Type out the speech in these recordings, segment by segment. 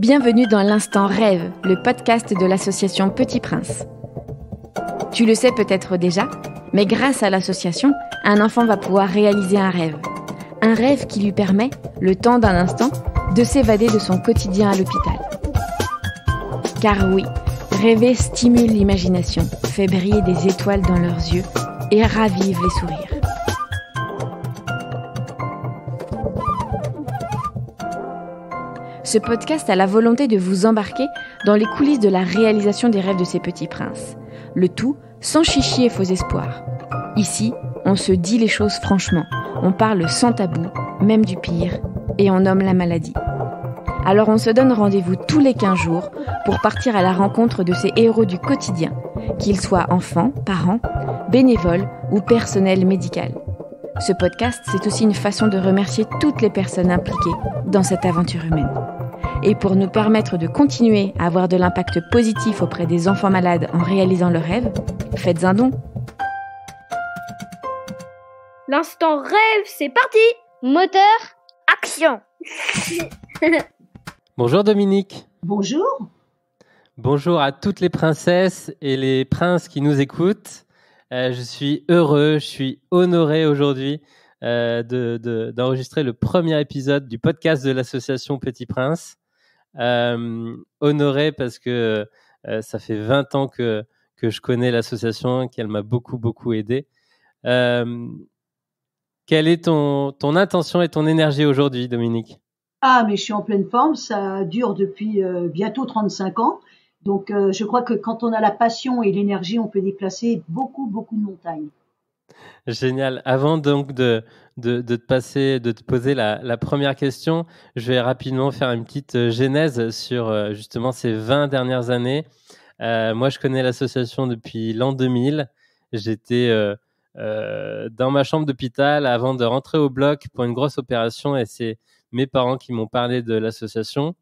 Bienvenue dans l'Instant Rêve, le podcast de l'association Petit Prince. Tu le sais peut-être déjà, mais grâce à l'association, un enfant va pouvoir réaliser un rêve. Un rêve qui lui permet, le temps d'un instant, de s'évader de son quotidien à l'hôpital. Car oui, rêver stimule l'imagination, fait briller des étoiles dans leurs yeux et ravive les sourires. Ce podcast a la volonté de vous embarquer dans les coulisses de la réalisation des rêves de ces petits princes. Le tout sans chichi et faux espoirs. Ici, on se dit les choses franchement, on parle sans tabou, même du pire, et on nomme la maladie. Alors on se donne rendez-vous tous les 15 jours pour partir à la rencontre de ces héros du quotidien, qu'ils soient enfants, parents, bénévoles ou personnel médical. Ce podcast, c'est aussi une façon de remercier toutes les personnes impliquées dans cette aventure humaine. Et pour nous permettre de continuer à avoir de l'impact positif auprès des enfants malades en réalisant leurs rêves, faites un don. L'instant rêve, c'est parti! Moteur, action! Bonjour Dominique. Bonjour. Bonjour à toutes les princesses et les princes qui nous écoutent. Je suis heureux, je suis honoré aujourd'hui d'enregistrer le premier épisode du podcast de l'association Petit Prince. Honoré parce que ça fait 20 ans que je connais l'association, qu'elle m'a beaucoup aidé. Quelle est ton intention et ton énergie aujourd'hui, Dominique? Ah, mais je suis en pleine forme, ça dure depuis bientôt 35 ans. Donc, je crois que quand on a la passion et l'énergie, on peut déplacer beaucoup de montagnes. Génial. Avant donc de te poser la première question, je vais rapidement faire une petite genèse sur justement ces 20 dernières années. Moi, je connais l'association depuis l'an 2000. J'étais dans ma chambre d'hôpital avant de rentrer au bloc pour une grosse opération et c'est mes parents qui m'ont parlé de l'association.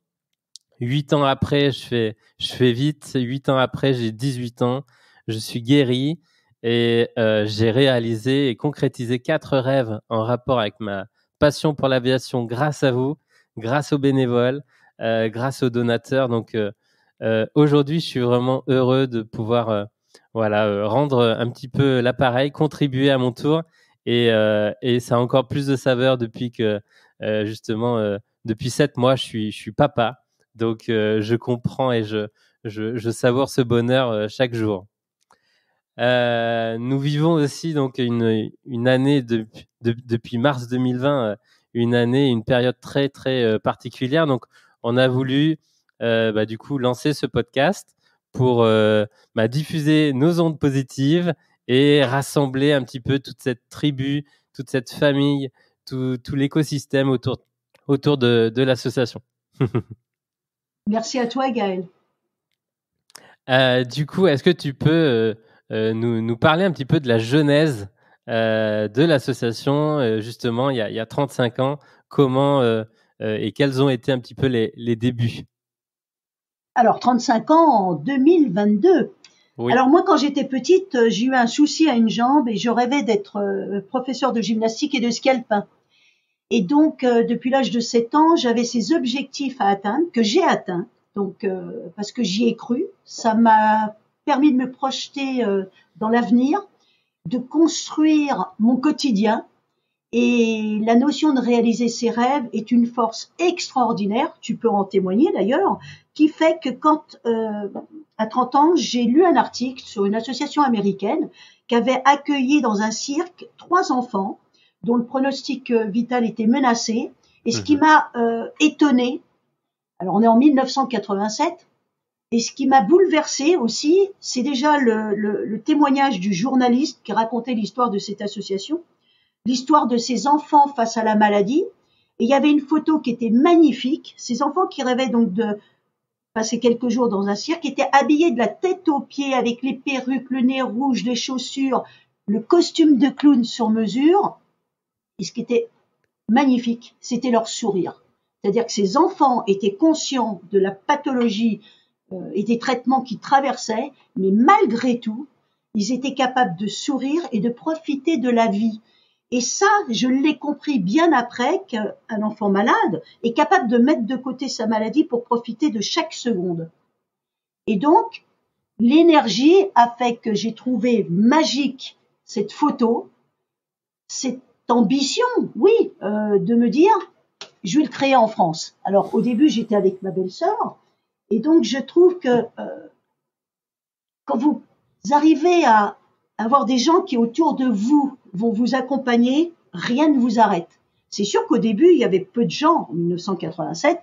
8 ans après, je fais vite. 8 ans après, j'ai 18 ans. Je suis guéri et j'ai réalisé et concrétisé 4 rêves en rapport avec ma passion pour l'aviation grâce à vous, grâce aux bénévoles, grâce aux donateurs. Donc aujourd'hui, je suis vraiment heureux de pouvoir rendre un petit peu l'appareil, contribuer à mon tour et ça a encore plus de saveur depuis que justement depuis 7 mois, je suis papa. Donc, je comprends et je savoure ce bonheur chaque jour. Nous vivons aussi donc une année depuis mars 2020, une période très particulière. Donc, on a voulu du coup lancer ce podcast pour diffuser nos ondes positives et rassembler un petit peu toute cette tribu, toute cette famille, tout l'écosystème autour de l'association. Merci à toi, Gaël. Du coup, est-ce que tu peux nous parler un petit peu de la genèse de l'association, justement, il y a 35 ans, comment et quels ont été un petit peu les débuts? Alors, 35 ans en 2022. Oui. Alors, moi, quand j'étais petite, j'ai eu un souci à une jambe et je rêvais d'être professeur de gymnastique et de ski alpin. Et donc, depuis l'âge de 7 ans, j'avais ces objectifs à atteindre, que j'ai atteints. Donc, parce que j'y ai cru, ça m'a permis de me projeter dans l'avenir, de construire mon quotidien. Et la notion de réaliser ses rêves est une force extraordinaire, tu peux en témoigner d'ailleurs, qui fait que quand, à 30 ans, j'ai lu un article sur une association américaine qui avait accueilli dans un cirque 3 enfants dont le pronostic vital était menacé. Et ce qui m'a étonnée, alors on est en 1987, et ce qui m'a bouleversée aussi, c'est déjà le témoignage du journaliste qui racontait l'histoire de cette association, l'histoire de ces enfants face à la maladie. Et il y avait une photo qui était magnifique, ces enfants qui rêvaient donc de passer quelques jours dans un cirque, étaient habillés de la tête aux pieds avec les perruques, le nez rouge, les chaussures, le costume de clown sur mesure. Et ce qui était magnifique, c'était leur sourire. C'est-à-dire que ces enfants étaient conscients de la pathologie et des traitements qu'ils traversaient, mais malgré tout, ils étaient capables de sourire et de profiter de la vie. Et ça, je l'ai compris bien après qu'un enfant malade est capable de mettre de côté sa maladie pour profiter de chaque seconde. Et donc, l'énergie a fait que j'ai trouvé magique cette photo, cette ambition, oui, de me dire, je vais le créer en France. Alors, au début, j'étais avec ma belle-sœur, et donc je trouve que quand vous arrivez à avoir des gens qui autour de vous vont vous accompagner, rien ne vous arrête. C'est sûr qu'au début, il y avait peu de gens, en 1987,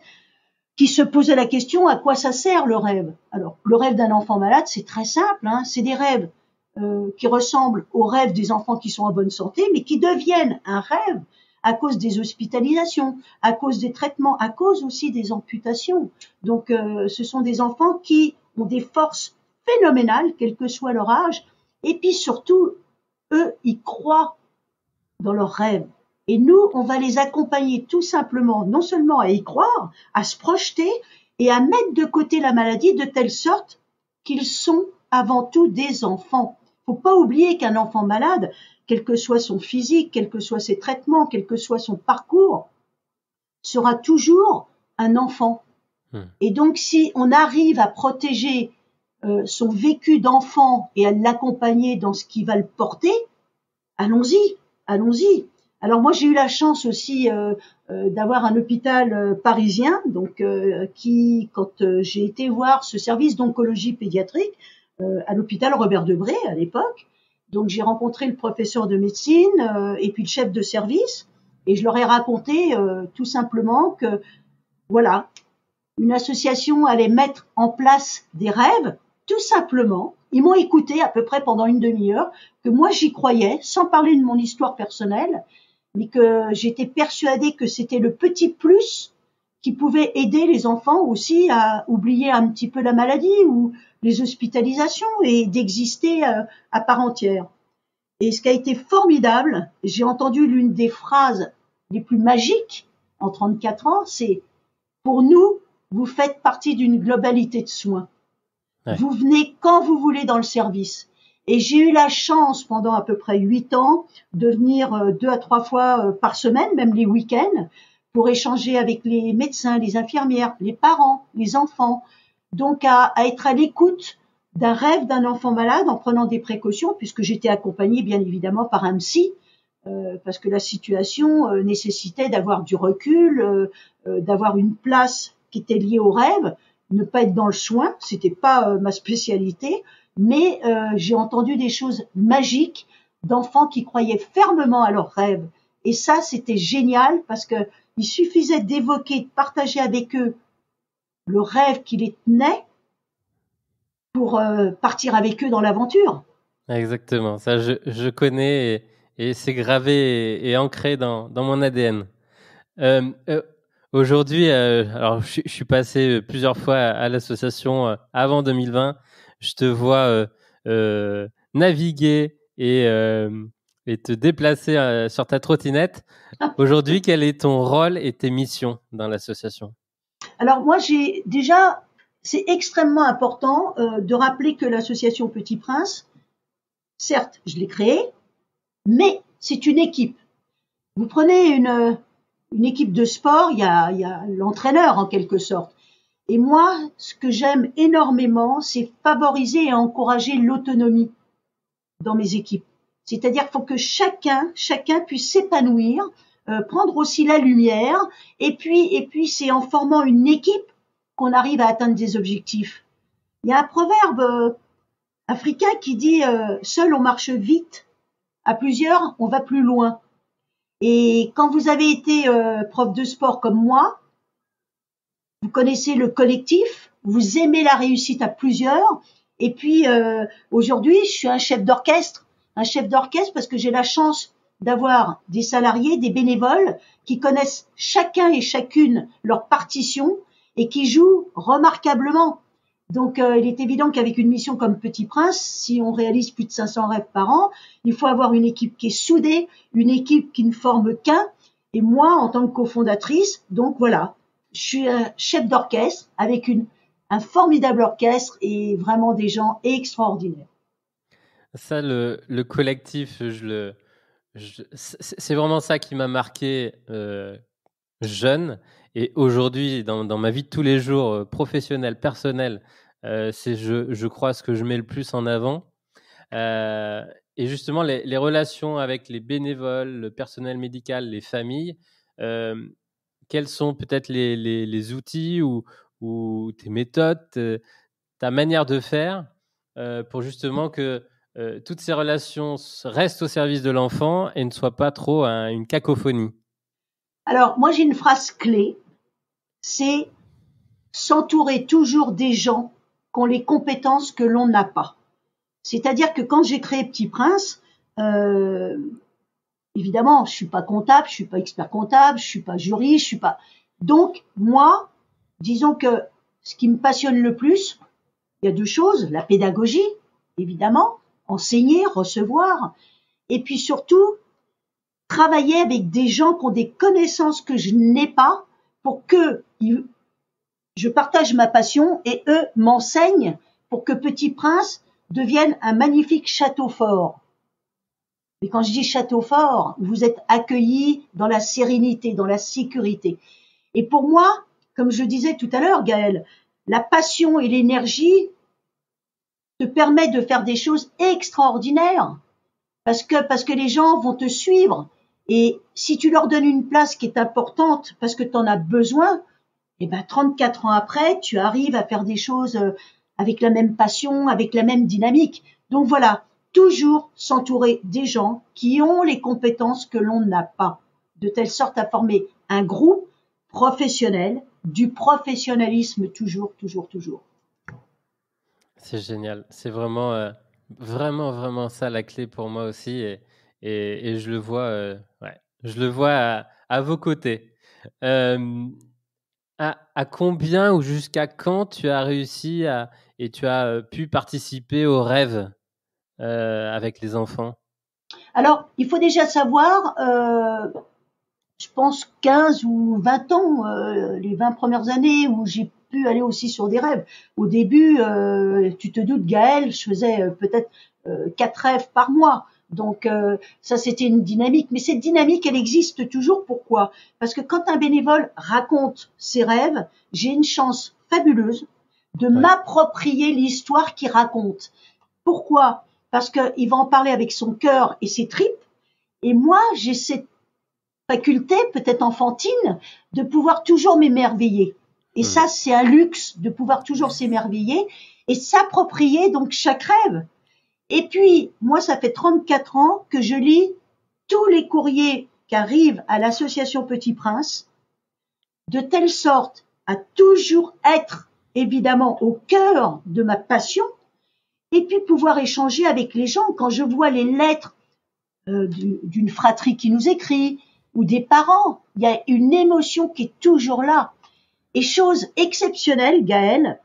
qui se posaient la question à quoi ça sert le rêve. Alors, le rêve d'un enfant malade, c'est très simple, hein, c'est des rêves qui ressemblent aux rêves des enfants qui sont en bonne santé, mais qui deviennent un rêve à cause des hospitalisations, à cause des traitements, à cause aussi des amputations. Donc, ce sont des enfants qui ont des forces phénoménales, quel que soit leur âge, et puis surtout, eux, ils croient dans leurs rêves. Et nous, on va les accompagner tout simplement, non seulement à y croire, à se projeter et à mettre de côté la maladie de telle sorte qu'ils sont avant tout des enfants. Faut pas oublier qu'un enfant malade, quel que soit son physique, quels que soient ses traitements, quel que soit son parcours, sera toujours un enfant. Et donc, si on arrive à protéger son vécu d'enfant et à l'accompagner dans ce qui va le porter, allons-y, allons-y. Alors moi, j'ai eu la chance aussi d'avoir un hôpital parisien, donc qui, quand j'ai été voir ce service d'oncologie pédiatrique à l'hôpital Robert Debré à l'époque, donc j'ai rencontré le professeur de médecine et puis le chef de service, et je leur ai raconté tout simplement que voilà, une association allait mettre en place des rêves, tout simplement. Ils m'ont écouté à peu près pendant une demi-heure, que moi j'y croyais, sans parler de mon histoire personnelle, mais que j'étais persuadée que c'était le petit plus qui pouvait aider les enfants aussi à oublier un petit peu la maladie ou les hospitalisations et d'exister à part entière. Et ce qui a été formidable, j'ai entendu l'une des phrases les plus magiques en 34 ans, c'est « Pour nous, vous faites partie d'une globalité de soins. Ouais. Vous venez quand vous voulez dans le service. » Et j'ai eu la chance, pendant à peu près 8 ans, de venir 2 à 3 fois par semaine, même les week-ends, pour échanger avec les médecins, les infirmières, les parents, les enfants. Donc, à être à l'écoute d'un rêve d'un enfant malade en prenant des précautions, puisque j'étais accompagnée, bien évidemment, par un psy, parce que la situation nécessitait d'avoir du recul, d'avoir une place qui était liée au rêve, ne pas être dans le soin, c'était pas ma spécialité, mais j'ai entendu des choses magiques d'enfants qui croyaient fermement à leurs rêves. Et ça, c'était génial parce que il suffisait d'évoquer, de partager avec eux le rêve qui les tenait pour partir avec eux dans l'aventure. Exactement, ça je connais et c'est gravé et ancré dans mon ADN. Aujourd'hui, alors je suis passé plusieurs fois à l'association avant 2020. Je te vois naviguer et te déplacer sur ta trottinette. Aujourd'hui, quel est ton rôle et tes missions dans l'association ? Alors moi, c'est extrêmement important de rappeler que l'association Petit Prince, certes, je l'ai créée, mais c'est une équipe. Vous prenez une équipe de sport, il y a l'entraîneur en quelque sorte. Et moi, ce que j'aime énormément, c'est favoriser et encourager l'autonomie dans mes équipes. C'est-à-dire qu'il faut que chacun puisse s'épanouir, prendre aussi la lumière, et puis c'est en formant une équipe qu'on arrive à atteindre des objectifs. Il y a un proverbe africain qui dit seul on marche vite, à plusieurs on va plus loin. Et quand vous avez été prof de sport comme moi, vous connaissez le collectif, vous aimez la réussite à plusieurs. Et puis aujourd'hui, je suis un chef d'orchestre parce que j'ai la chance d'avoir des salariés, des bénévoles qui connaissent chacun et chacune leur partition et qui jouent remarquablement. Donc il est évident qu'avec une mission comme Petit Prince, si on réalise plus de 500 rêves par an, il faut avoir une équipe qui est soudée, une équipe qui ne forme qu'un. Et moi, en tant que cofondatrice, donc voilà, je suis un chef d'orchestre avec un formidable orchestre et vraiment des gens extraordinaires. Ça, le collectif, je C'est vraiment ça qui m'a marqué jeune. Et aujourd'hui, dans ma vie de tous les jours, professionnelle, personnelle, c'est, je crois, ce que je mets le plus en avant. Et justement, les relations avec les bénévoles, le personnel médical, les familles, quels sont peut-être les outils ou tes méthodes, ta manière de faire pour justement que toutes ces relations restent au service de l'enfant et ne soient pas trop une cacophonie? Alors, moi, j'ai une phrase clé, c'est s'entourer toujours des gens qui ont les compétences que l'on n'a pas. C'est-à-dire que quand j'ai créé Petit Prince, évidemment, je suis pas comptable, je suis pas expert comptable, je suis pas juriste, je suis pas. Donc, moi, disons que ce qui me passionne le plus, il y a deux choses, la pédagogie, évidemment, enseigner, recevoir, et puis surtout, travailler avec des gens qui ont des connaissances que je n'ai pas pour que je partage ma passion et eux m'enseignent pour que Petit Prince devienne un magnifique château fort. Et quand je dis château fort, vous êtes accueillis dans la sérénité, dans la sécurité. Et pour moi, comme je disais tout à l'heure, Gaëlle, la passion et l'énergie te permettent de faire des choses extraordinaires parce que les gens vont te suivre. Et si tu leur donnes une place qui est importante parce que tu en as besoin, et ben 34 ans après, tu arrives à faire des choses avec la même passion, avec la même dynamique. Donc voilà, toujours s'entourer des gens qui ont les compétences que l'on n'a pas, de telle sorte à former un groupe professionnel, du professionnalisme toujours, toujours, toujours. C'est génial. C'est vraiment, vraiment ça la clé pour moi aussi. Et je le vois, ouais, je le vois à vos côtés. À combien ou jusqu'à quand tu as réussi et tu as pu participer aux rêves avec les enfants? Alors, il faut déjà savoir, je pense 15 ou 20 ans, les 20 premières années où j'ai pu aller aussi sur des rêves. Au début, tu te doutes, Gaëlle, je faisais peut-être 4 rêves par mois. Donc ça, c'était une dynamique. Mais cette dynamique, elle existe toujours. Pourquoi? Parce que quand un bénévole raconte ses rêves, j'ai une chance fabuleuse de m'approprier l'histoire qu'il raconte. Pourquoi? Parce qu'il va en parler avec son cœur et ses tripes. Et moi, j'ai cette faculté, peut-être enfantine, de pouvoir toujours m'émerveiller. Et ça, c'est un luxe de pouvoir toujours s'émerveiller et s'approprier donc chaque rêve. Et puis, moi, ça fait 34 ans que je lis tous les courriers qui arrivent à l'association Petit Prince, de telle sorte à toujours être, évidemment, au cœur de ma passion, et puis pouvoir échanger avec les gens. Quand je vois les lettres d'une fratrie qui nous écrit, ou des parents, il y a une émotion qui est toujours là. Et chose exceptionnelle, Gaëlle,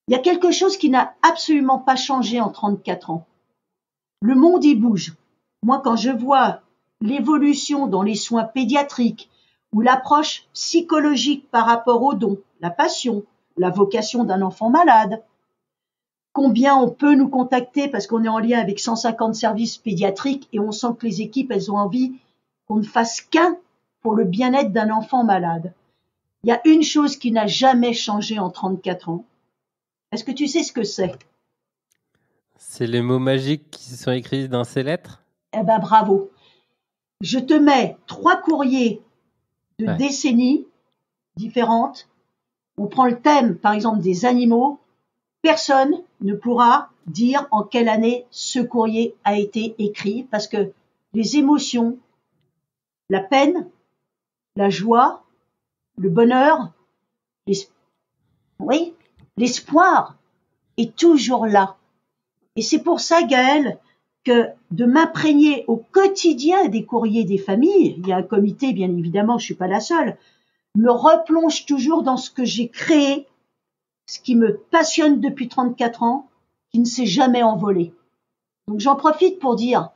il y a quelque chose qui n'a absolument pas changé en 34 ans. Le monde y bouge. Moi, quand je vois l'évolution dans les soins pédiatriques, ou l'approche psychologique par rapport au don, la passion, la vocation d'un enfant malade, combien on peut nous contacter parce qu'on est en lien avec 150 services pédiatriques et on sent que les équipes, elles ont envie qu'on ne fasse qu'un pour le bien-être d'un enfant malade. Il y a une chose qui n'a jamais changé en 34 ans. Est-ce que tu sais ce que c'est? C'est les mots magiques qui sont écrits dans ces lettres? Eh ben bravo. Je te mets 3 courriers de décennies différentes. On prend le thème, par exemple, des animaux. Personne ne pourra dire en quelle année ce courrier a été écrit parce que les émotions, la peine, la joie, le bonheur, l'espoir est toujours là. Et c'est pour ça, Gaëlle, que de m'imprégner au quotidien des courriers des familles, il y a un comité, bien évidemment, je suis pas la seule, me replonge toujours dans ce que j'ai créé, ce qui me passionne depuis 34 ans, qui ne s'est jamais envolé. Donc j'en profite pour dire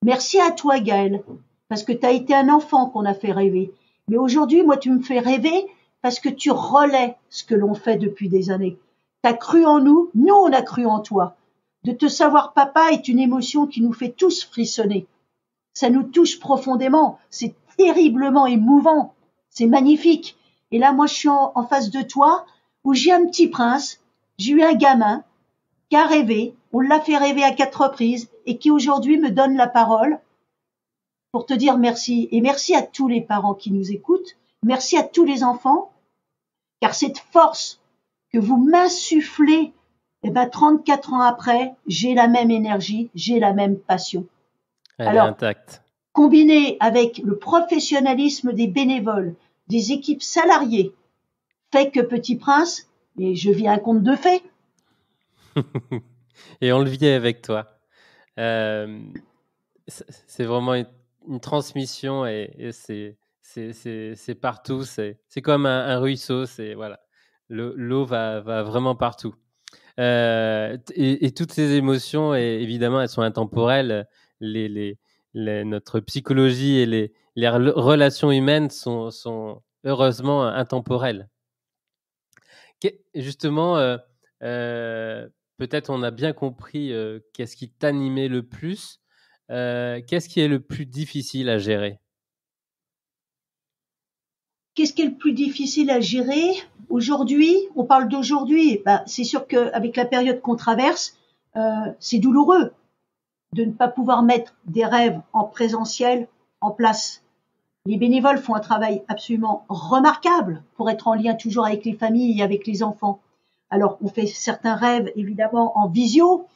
merci à toi, Gaëlle, parce que tu as été un enfant qu'on a fait rêver. Mais aujourd'hui, moi, tu me fais rêver parce que tu relais ce que l'on fait depuis des années. Tu as cru en nous, nous, on a cru en toi. De te savoir papa est une émotion qui nous fait tous frissonner. ça nous touche profondément. C'est terriblement émouvant. C'est magnifique. Et là, moi, je suis en face de toi, où j'ai un petit prince, j'ai eu un gamin qui a rêvé, on l'a fait rêver à 4 reprises, et qui aujourd'hui me donne la parole pour te dire merci. Et merci à tous les parents qui nous écoutent, merci à tous les enfants, car cette force que vous m'insufflez, 34 ans après, j'ai la même énergie, j'ai la même passion. Elle est intacte. Combiné avec le professionnalisme des bénévoles, des équipes salariées, fait que Petit Prince, et je vis un conte de fées. Et on le vit avec toi. C'est vraiment une transmission et c'est partout. C'est comme un ruisseau. Voilà, l'eau va vraiment partout. Et toutes ces émotions, évidemment, elles sont intemporelles. Notre psychologie et les relations humaines sont heureusement intemporelles. Justement, peut-être on a bien compris qu'est-ce qui t'animait le plus. Qu'est-ce qui est le plus difficile à gérer? Qu'est-ce qui est le plus difficile à gérer aujourd'hui? On parle d'aujourd'hui. C'est sûr qu'avec la période qu'on traverse, c'est douloureux de ne pas pouvoir mettre des rêves en présentiel en place. Les bénévoles font un travail absolument remarquable pour être en lien toujours avec les familles et avec les enfants. Alors, on fait certains rêves, évidemment, en visio,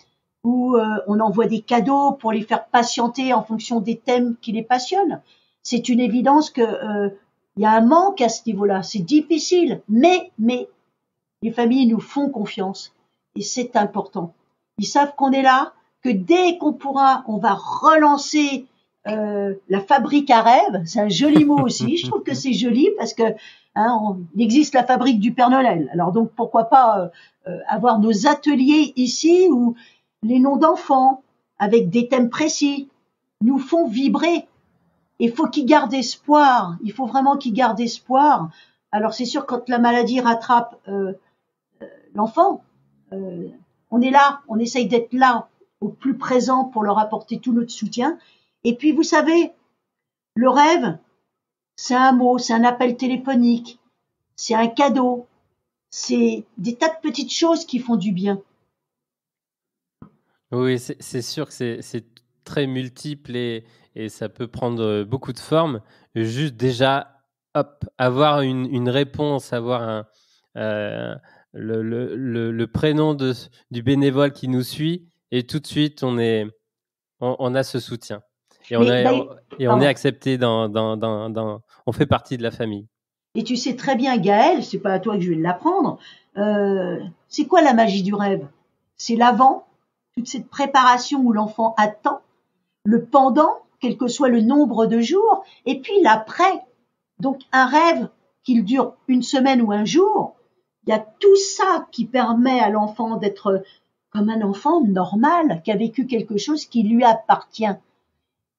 où on envoie des cadeaux pour les faire patienter en fonction des thèmes qui les passionnent. C'est une évidence que y a un manque à ce niveau-là. C'est difficile, mais les familles nous font confiance et c'est important. Ils savent qu'on est là, que dès qu'on pourra, on va relancer la fabrique à rêves. C'est un joli mot aussi. Je trouve que c'est joli parce que il existe la fabrique du Père Noël. Alors donc pourquoi pas avoir nos ateliers ici où les noms d'enfants avec des thèmes précis nous font vibrer. Il faut qu'ils gardent espoir. Il faut vraiment qu'ils gardent espoir. Alors c'est sûr quand la maladie rattrape l'enfant, on est là, on essaye d'être là au plus présent pour leur apporter tout notre soutien. Et puis vous savez, le rêve, c'est un mot, c'est un appel téléphonique, c'est un cadeau, c'est des tas de petites choses qui font du bien. Oui, c'est sûr que c'est très multiple et ça peut prendre beaucoup de formes. Juste déjà, hop, avoir une réponse, avoir le prénom du bénévole qui nous suit et tout de suite on a ce soutien et on est accepté on fait partie de la famille. Et tu sais très bien, Gaël, c'est pas à toi que je vais l'apprendre. C'est quoi la magie du rêve? C'est l'avant, toute cette préparation où l'enfant attend, le pendant, quel que soit le nombre de jours, et puis l'après. Donc un rêve qu'il dure une semaine ou un jour, il y a tout ça qui permet à l'enfant d'être comme un enfant normal, qui a vécu quelque chose qui lui appartient.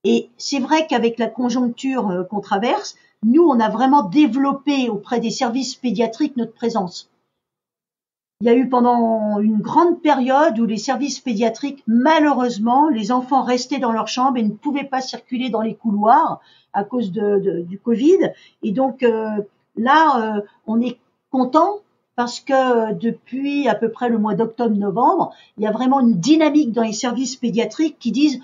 Et c'est vrai qu'avec la conjoncture qu'on traverse, nous, on a vraiment développé auprès des services pédiatriques notre présence. Il y a eu pendant une grande période où les services pédiatriques, malheureusement, les enfants restaient dans leur chambre et ne pouvaient pas circuler dans les couloirs à cause du Covid. Et donc là, on est content parce que depuis à peu près le mois d'octobre-novembre, il y a vraiment une dynamique dans les services pédiatriques qui disent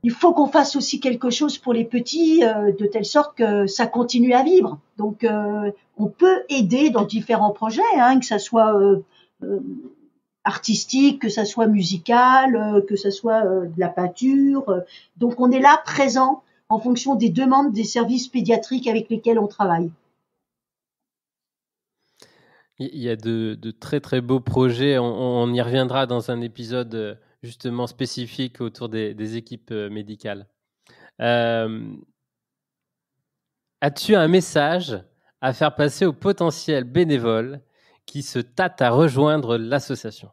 il faut qu'on fasse aussi quelque chose pour les petits de telle sorte que ça continue à vivre. Donc on peut aider dans différents projets, que ça soit artistique, que ça soit musical, que ça soit de la peinture. Donc on est là présent en fonction des demandes des services pédiatriques avec lesquels on travaille. Il y a de très très beaux projets. On y reviendra dans un épisode justement spécifique autour des équipes médicales. As-tu un message à faire passer aux potentiels bénévoles qui se tâtent à rejoindre l'association?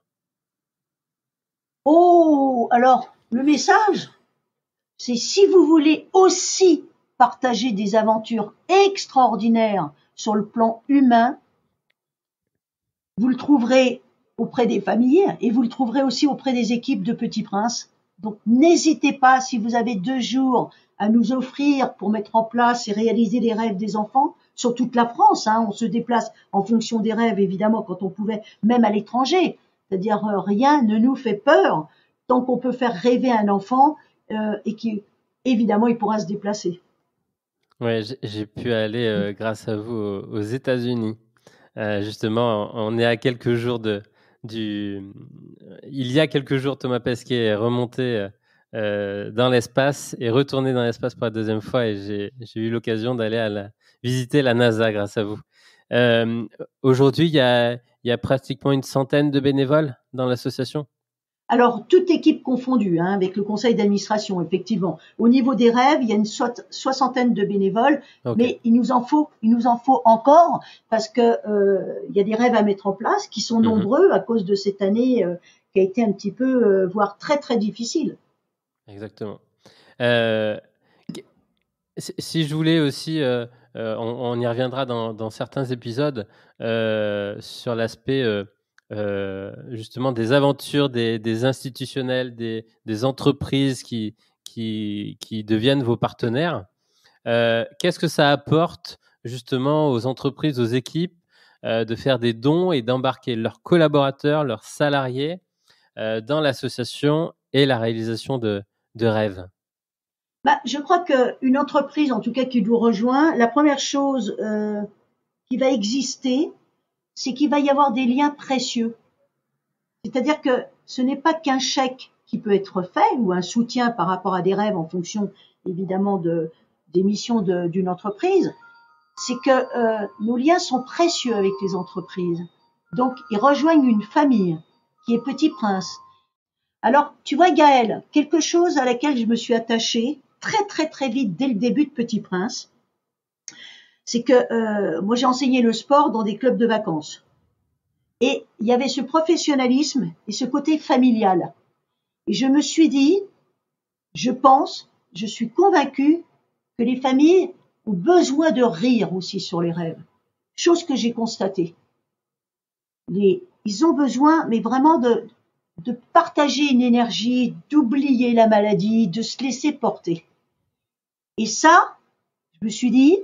Oh, alors, le message, c'est si vous voulez aussi partager des aventures extraordinaires sur le plan humain, vous le trouverez auprès des familles et vous le trouverez aussi auprès des équipes de Petit Prince Donc n'hésitez pas, si vous avez 2 jours à nous offrir pour mettre en place et réaliser les rêves des enfants, sur toute la France, hein, on se déplace en fonction des rêves, évidemment, quand on pouvait, même à l'étranger. C'est-à-dire, rien ne nous fait peur tant qu'on peut faire rêver un enfant et qu'évidemment, il pourra se déplacer. Ouais, j'ai pu aller, grâce à vous, aux États-Unis. Justement, on est à quelques jours il y a quelques jours, Thomas Pesquet est remonté dans l'espace et retourné dans l'espace pour la 2e fois, et j'ai eu l'occasion d'aller visiter la NASA grâce à vous. Aujourd'hui, il y a pratiquement une centaine de bénévoles dans l'association. Alors, toute équipe confondue, hein, avec le conseil d'administration, effectivement. Au niveau des rêves, il y a une soixantaine de bénévoles, Okay. Mais il nous en faut encore parce que il y a des rêves à mettre en place qui sont nombreux à cause de cette année qui a été un petit peu, voire très très difficile. Exactement. Si je voulais aussi, on y reviendra dans certains épisodes sur l'aspect justement des aventures des institutionnels, des entreprises qui deviennent vos partenaires. Qu'est-ce que ça apporte justement aux entreprises, aux équipes de faire des dons et d'embarquer leurs collaborateurs, leurs salariés dans l'association et la réalisation de rêves? Je crois qu'une entreprise, en tout cas qui nous rejoint, la première chose qui va exister, c'est qu'il va y avoir des liens précieux. C'est-à-dire que ce n'est pas qu'un chèque qui peut être fait ou un soutien par rapport à des rêves en fonction évidemment des missions d'une entreprise, c'est que nos liens sont précieux avec les entreprises. Donc ils rejoignent une famille qui est Petit Prince. Alors tu vois Gaëlle, quelque chose à laquelle je me suis attachée très très très vite dès le début de Petit Prince, c'est que moi j'ai enseigné le sport dans des clubs de vacances. Et il y avait ce professionnalisme et ce côté familial. Et je me suis dit, je suis convaincue que les familles ont besoin de rire aussi sur les rêves. Chose que j'ai constatée. Ils ont besoin, mais vraiment de partager une énergie, d'oublier la maladie, de se laisser porter. Et ça, je me suis dit,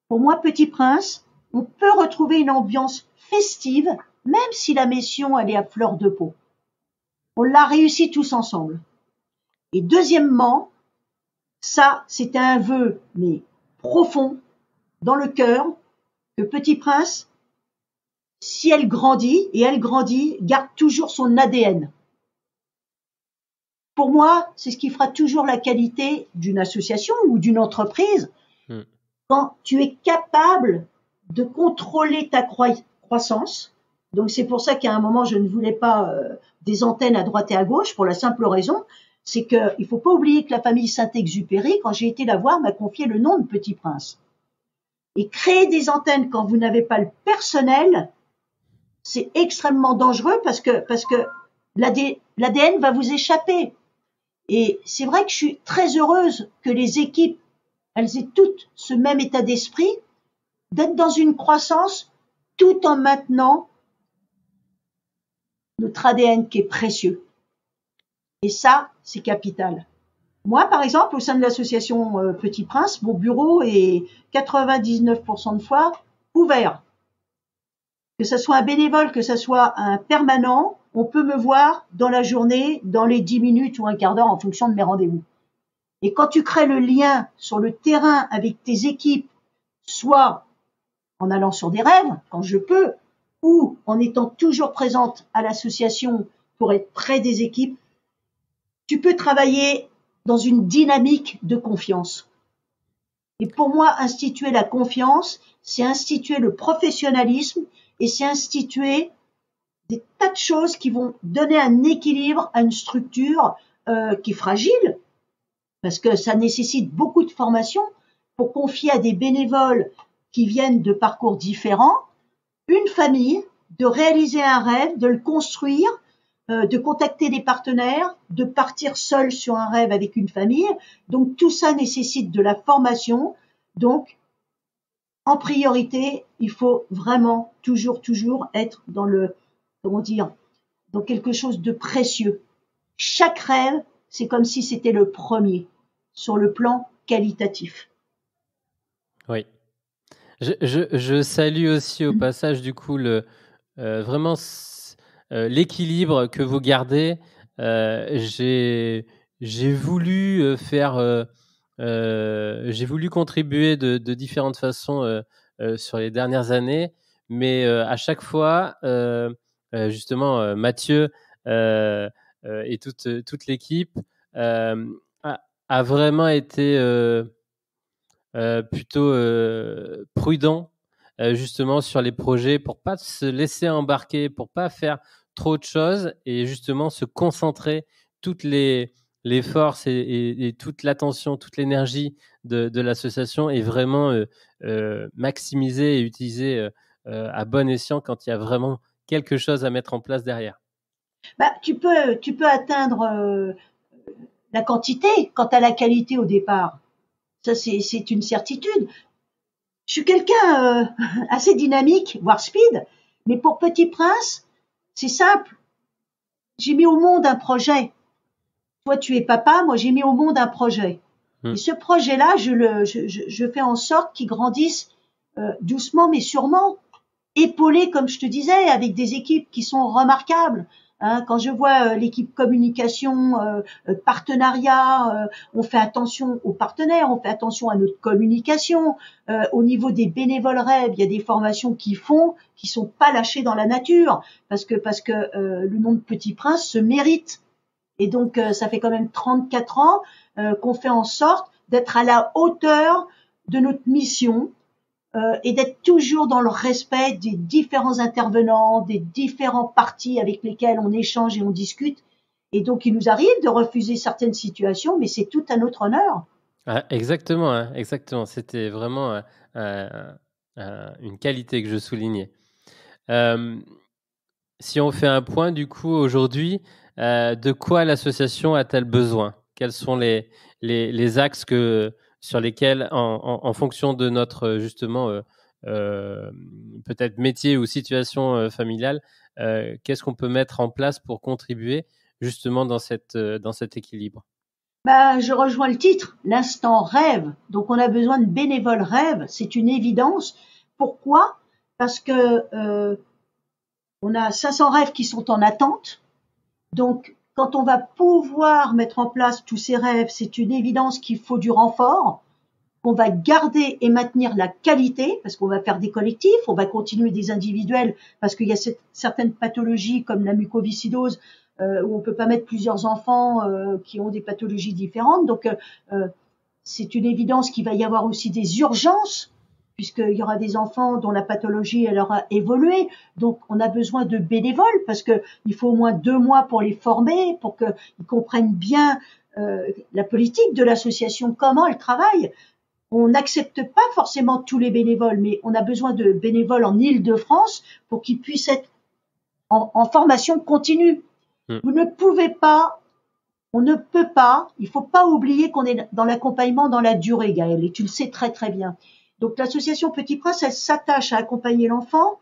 pour moi, Petit Prince, on peut retrouver une ambiance festive, même si la mission, elle est à fleur de peau. On l'a réussi tous ensemble. Et deuxièmement, ça, c'était un vœu, mais profond, dans le cœur, que Petit Prince, si elle grandit, et elle grandit, garde toujours son ADN. Pour moi, c'est ce qui fera toujours la qualité d'une association ou d'une entreprise. Quand tu es capable de contrôler ta croissance. Donc c'est pour ça qu'à un moment, je ne voulais pas des antennes à droite et à gauche, pour la simple raison, c'est qu'il faut pas oublier que la famille Saint-Exupéry, quand j'ai été la voir, m'a confié le nom de Petit Prince. Et créer des antennes quand vous n'avez pas le personnel, c'est extrêmement dangereux parce que l'ADN va vous échapper. Et c'est vrai que je suis très heureuse que les équipes, elles aient toutes ce même état d'esprit, d'être dans une croissance tout en maintenant notre ADN qui est précieux. Et ça, c'est capital. Moi, par exemple, au sein de l'association Petit Prince, mon bureau est 99% de fois ouvert. Que ce soit un bénévole, que ce soit un permanent, on peut me voir dans la journée, dans les 10 minutes ou un quart d'heure en fonction de mes rendez-vous. Et quand tu crées le lien sur le terrain avec tes équipes, soit en allant sur des rêves, quand je peux, ou en étant toujours présente à l'association pour être près des équipes, tu peux travailler dans une dynamique de confiance. Et pour moi, instituer la confiance, c'est instituer le professionnalisme et c'est instituer des tas de choses qui vont donner un équilibre à une structure qui est fragile, parce que ça nécessite beaucoup de formation pour confier à des bénévoles qui viennent de parcours différents, une famille, de réaliser un rêve, de le construire, de contacter des partenaires, de partir seul sur un rêve avec une famille. Donc tout ça nécessite de la formation. Donc en priorité, il faut vraiment toujours être dans dans quelque chose de précieux. Chaque rêve, c'est comme si c'était le premier sur le plan qualitatif. Oui. Je salue aussi au passage du coup vraiment l'équilibre que vous gardez. J'ai voulu j'ai voulu contribuer de différentes façons sur les dernières années, mais à chaque fois, Mathieu et toute l'équipe a vraiment été plutôt prudent justement sur les projets pour pas se laisser embarquer, pour pas faire trop de choses et justement se concentrer toutes les forces et toute l'attention, toute l'énergie de l'association est vraiment maximisée et utilisée à bon escient quand il y a vraiment quelque chose à mettre en place derrière. Tu peux atteindre la quantité quant à la qualité au départ. Ça, c'est une certitude. Je suis quelqu'un assez dynamique, voire speed, mais pour Petit Prince, c'est simple. J'ai mis au monde un projet. Toi, tu es papa, moi, j'ai mis au monde un projet. Et ce projet-là, je fais en sorte qu'il grandisse doucement mais sûrement, épaulé, comme je te disais, avec des équipes qui sont remarquables. Quand je vois l'équipe communication, partenariat, on fait attention aux partenaires, on fait attention à notre communication. Au niveau des bénévoles rêves, il y a des formations qui sont pas lâchées dans la nature, parce que le nom de Petit Prince se mérite. Et donc ça fait quand même 34 ans qu'on fait en sorte d'être à la hauteur de notre mission. Et d'être toujours dans le respect des différents intervenants, des différents partis avec lesquels on échange et on discute. Et donc, il nous arrive de refuser certaines situations, mais c'est tout à notre honneur. Ah, exactement. C'était vraiment une qualité que je soulignais. Si on fait un point, du coup, aujourd'hui, de quoi l'association a-t-elle besoin? Quels sont les axes sur lesquels, en fonction de notre justement peut-être métier ou situation familiale, qu'est-ce qu'on peut mettre en place pour contribuer justement dans cet équilibre? Je rejoins le titre, l'instant rêve. Donc, on a besoin de bénévoles rêves, c'est une évidence. Pourquoi? Parce que on a 500 rêves qui sont en attente. Donc, quand on va pouvoir mettre en place tous ces rêves, c'est une évidence qu'il faut du renfort. On va garder et maintenir la qualité, parce qu'on va faire des collectifs, on va continuer des individuels, parce qu'il y a certaines pathologies comme la mucoviscidose, où on peut pas mettre plusieurs enfants qui ont des pathologies différentes. Donc, c'est une évidence qu'il va y avoir aussi des urgences, puisqu'il y aura des enfants dont la pathologie elle aura évolué. Donc, on a besoin de bénévoles, parce que il faut au moins 2 mois pour les former, pour qu'ils comprennent bien la politique de l'association, comment elle travaille. On n'accepte pas forcément tous les bénévoles, mais on a besoin de bénévoles en Île-de-France pour qu'ils puissent être en formation continue. Vous ne pouvez pas, on ne peut pas, il faut pas oublier qu'on est dans l'accompagnement dans la durée, Gaëlle, et tu le sais très très bien. Donc l'association Petit Prince, elle s'attache à accompagner l'enfant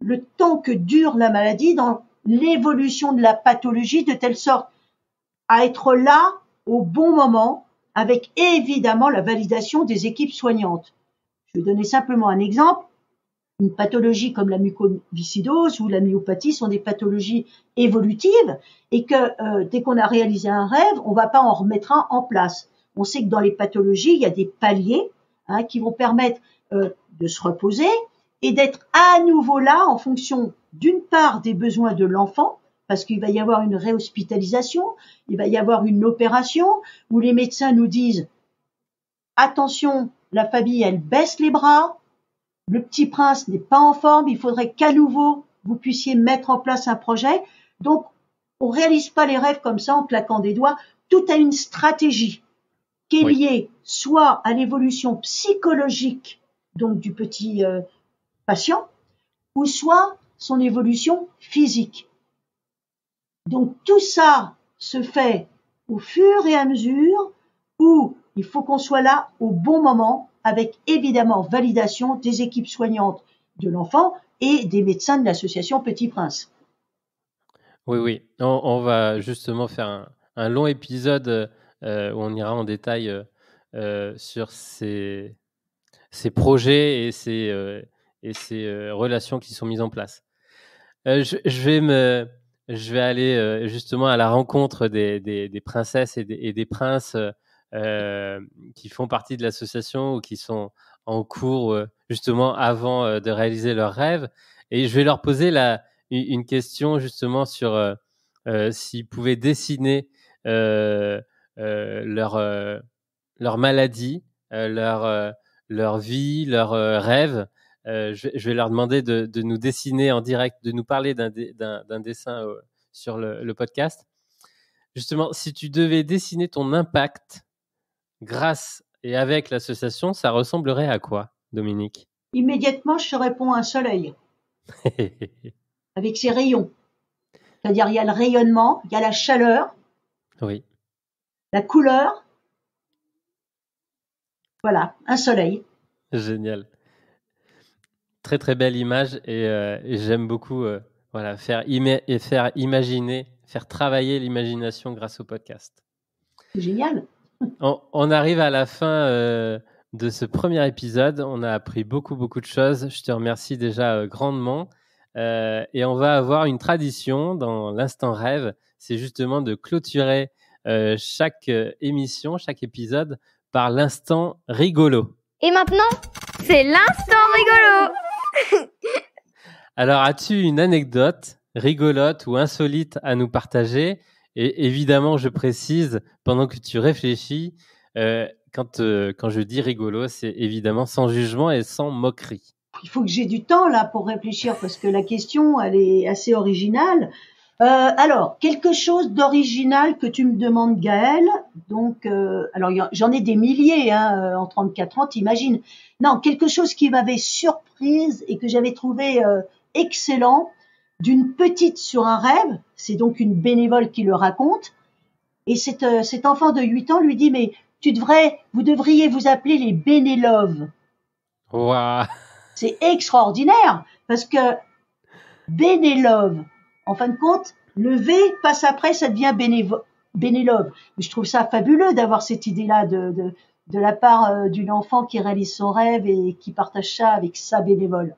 le temps que dure la maladie dans l'évolution de la pathologie, de telle sorte à être là au bon moment, avec évidemment la validation des équipes soignantes. Je vais donner simplement un exemple. Une pathologie comme la mucoviscidose ou la myopathie sont des pathologies évolutives et que dès qu'on a réalisé un rêve, on ne va pas en remettre un en place. On sait que dans les pathologies, il y a des paliers qui vont permettre de se reposer et d'être à nouveau là en fonction d'une part des besoins de l'enfant, parce qu'il va y avoir une réhospitalisation, il va y avoir une opération où les médecins nous disent « Attention, la famille, elle baisse les bras, le petit prince n'est pas en forme, il faudrait qu'à nouveau vous puissiez mettre en place un projet. » Donc, on réalise pas les rêves comme ça en claquant des doigts. Tout a une stratégie qui est liée soit à l'évolution psychologique donc du petit patient, ou soit son évolution physique. Donc tout ça se fait au fur et à mesure où il faut qu'on soit là au bon moment avec évidemment validation des équipes soignantes de l'enfant et des médecins de l'association Petit Prince. Oui. On va justement faire un long épisode où on ira en détail sur ces projets et ces relations qui sont mises en place. Je vais aller justement à la rencontre des princesses et des princes qui font partie de l'association ou qui sont en cours justement avant de réaliser leurs rêves. Et je vais leur poser une question justement sur s'ils pouvaient dessiner leur maladie, leur vie, leurs rêves. Je vais leur demander de nous dessiner en direct, de nous parler d'un dessin sur le podcast. Justement, si tu devais dessiner ton impact grâce et avec l'association, ça ressemblerait à quoi, Dominique? Immédiatement, je te réponds un soleil. Avec ses rayons. C'est-à-dire, il y a le rayonnement, il y a la chaleur, oui, la couleur. Voilà, un soleil. Génial. Très très belle image et j'aime beaucoup faire imaginer, faire travailler l'imagination grâce au podcast. C'est génial. On arrive à la fin de ce premier épisode. On a appris beaucoup de choses. Je te remercie déjà grandement. Et on va avoir une tradition dans l'Instant Rêve. C'est justement de clôturer chaque émission, chaque épisode par l'instant rigolo. Et maintenant, c'est l'instant rigolo. Alors, as-tu une anecdote rigolote ou insolite à nous partager? Et évidemment, je précise, pendant que tu réfléchis, quand je dis rigolo, c'est évidemment sans jugement et sans moquerie. Il faut que j'ai du temps là pour réfléchir parce que la question, elle est assez originale. Alors, quelque chose d'original que tu me demandes, Gaëlle. Donc, alors j'en ai des milliers en 34 ans, t'imagines. Non, quelque chose qui m'avait surprise et que j'avais trouvé excellent, d'une petite sur un rêve. C'est donc une bénévole qui le raconte. Et cet enfant de 8 ans lui dit, mais vous devriez vous appeler les Bénéloves. Waouh. C'est extraordinaire parce que Bénélove, en fin de compte, le V passe après, ça devient Bénélove. Je trouve ça fabuleux d'avoir cette idée-là de la part d'une enfant qui réalise son rêve et qui partage ça avec sa bénévole.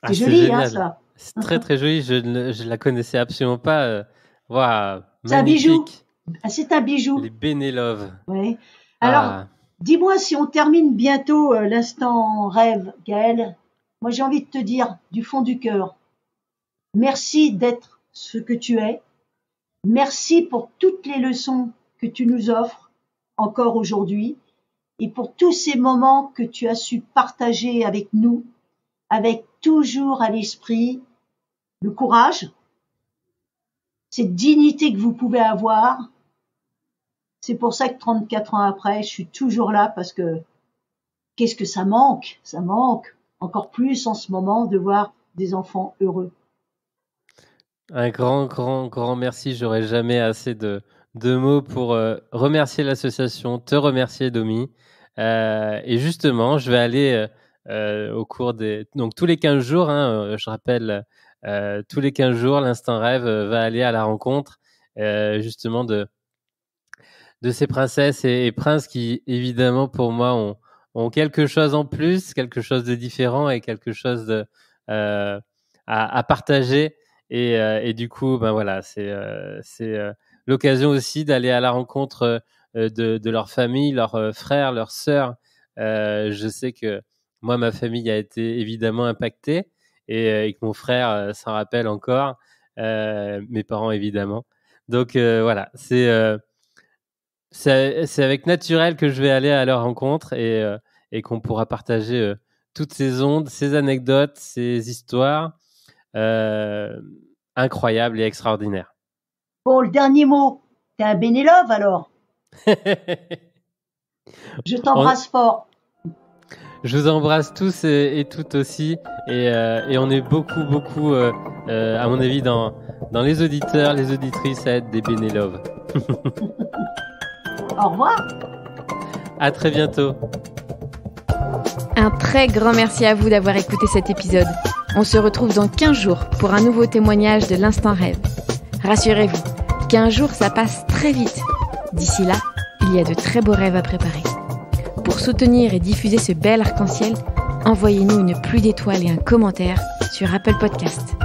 C'est joli, ça. C'est très très joli. Je la connaissais absolument pas. Waouh, c'est magnifique. Un bijou. C'est un bijou. Les Bénéloves. Oui. Alors, dis-moi si on termine bientôt l'instant rêve, Gaëlle. Moi, j'ai envie de te dire du fond du cœur, merci d'être ce que tu es. Merci pour toutes les leçons que tu nous offres encore aujourd'hui et pour tous ces moments que tu as su partager avec nous, avec toujours à l'esprit le courage, cette dignité que vous pouvez avoir. C'est pour ça que 34 ans après, je suis toujours là parce que qu'est-ce que ça manque? Ça manque encore plus en ce moment de voir des enfants heureux. Un grand merci. J'aurai jamais assez de mots pour remercier l'association, te remercier, Domi. Et justement, je vais aller au cours donc tous les 15 jours, je rappelle, tous les 15 jours, l'Instant Rêve va aller à la rencontre justement de ces princesses et princes qui, évidemment, pour moi, ont quelque chose en plus, quelque chose de différent et quelque chose à partager. Et du coup, ben voilà, c'est l'occasion aussi d'aller à la rencontre de leur famille, leurs frères, leurs sœurs. Je sais que moi, ma famille a été évidemment impactée et que mon frère s'en rappelle encore, mes parents évidemment. Donc voilà, c'est avec Naturel que je vais aller à leur rencontre et qu'on pourra partager toutes ces ondes, ces anecdotes, ces histoires incroyables et extraordinaires. Bon, le dernier mot, t'es un Bénélove alors. Je t'embrasse fort. Je vous embrasse tous et toutes aussi. Et on est beaucoup, à mon avis, dans les auditeurs, les auditrices à être des Bénéloves. Au revoir. À très bientôt. Un très grand merci à vous d'avoir écouté cet épisode. On se retrouve dans 15 jours pour un nouveau témoignage de l'Instant Rêve. Rassurez-vous, 15 jours, ça passe très vite. D'ici là, il y a de très beaux rêves à préparer. Pour soutenir et diffuser ce bel arc-en-ciel, envoyez-nous une pluie d'étoiles et un commentaire sur Apple Podcast.